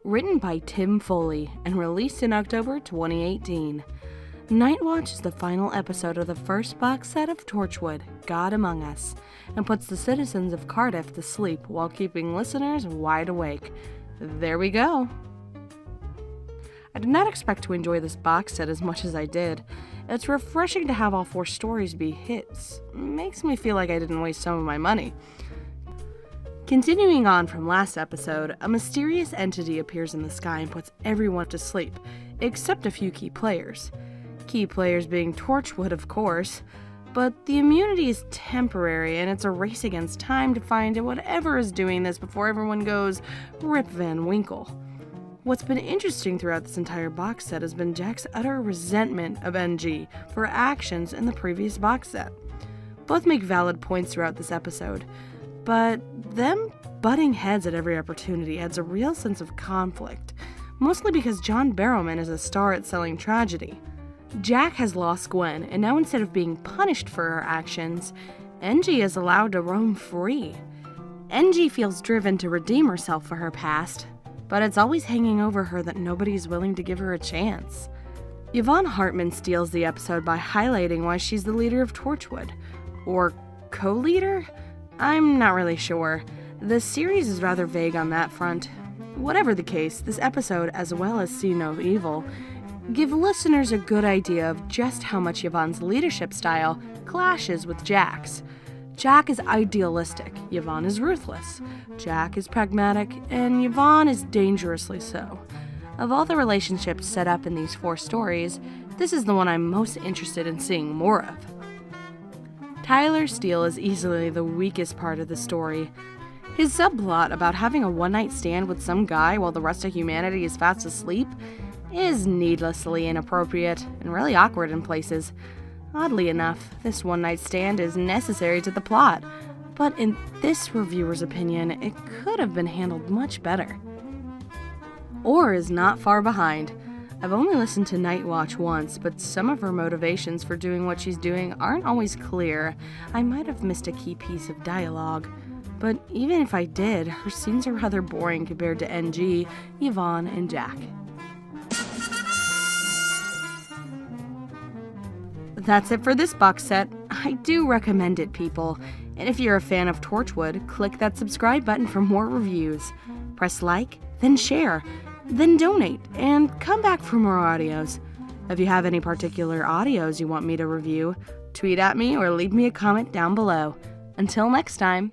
Written by Tim Foley and released in October 2018. Night Watch is the final episode of the first box set of Torchwood, God Among Us, and puts the citizens of Cardiff to sleep while keeping listeners wide awake. There we go. I did not expect to enjoy this box set as much as I did. It's refreshing to have all 4 stories be hits. Makes me feel like I didn't waste some of my money. Continuing on from last episode, a mysterious entity appears in the sky and puts everyone to sleep, except a few key players. Key players being Torchwood, of course, but the immunity is temporary and it's a race against time to find whatever is doing this before everyone goes Rip Van Winkle. What's been interesting throughout this entire box set has been Jack's utter resentment of NG for actions in the previous box set. Both make valid points throughout this episode, but them butting heads at every opportunity adds a real sense of conflict, mostly because John Barrowman is a star at selling tragedy. Jack has lost Gwen, and now instead of being punished for her actions, NG is allowed to roam free. NG feels driven to redeem herself for her past, but it's always hanging over her that nobody's willing to give her a chance. Yvonne Hartman steals the episode by highlighting why she's the leader of Torchwood. Or co-leader? I'm not really sure. The series is rather vague on that front. Whatever the case, this episode, as well as See No Evil, give listeners a good idea of just how much Yvonne's leadership style clashes with Jack's. Jack is idealistic, Yvonne is ruthless. Jack is pragmatic, and Yvonne is dangerously so. Of all the relationships set up in these 4 stories, this is the one I'm most interested in seeing more of. Tyler Steele is easily the weakest part of the story. His subplot about having a one-night stand with some guy while the rest of humanity is fast asleep is needlessly inappropriate and really awkward in places. Oddly enough, this one-night stand is necessary to the plot, but in this reviewer's opinion, it could have been handled much better. Orr is not far behind. I've only listened to Night Watch once, but some of her motivations for doing what she's doing aren't always clear. I might have missed a key piece of dialogue. But even if I did, her scenes are rather boring compared to NG, Yvonne, and Jack. That's it for this box set. I do recommend it, people. And if you're a fan of Torchwood, click that subscribe button for more reviews. Press like, then share, then donate, and come back for more audios. If you have any particular audios you want me to review, tweet at me or leave me a comment down below. Until next time.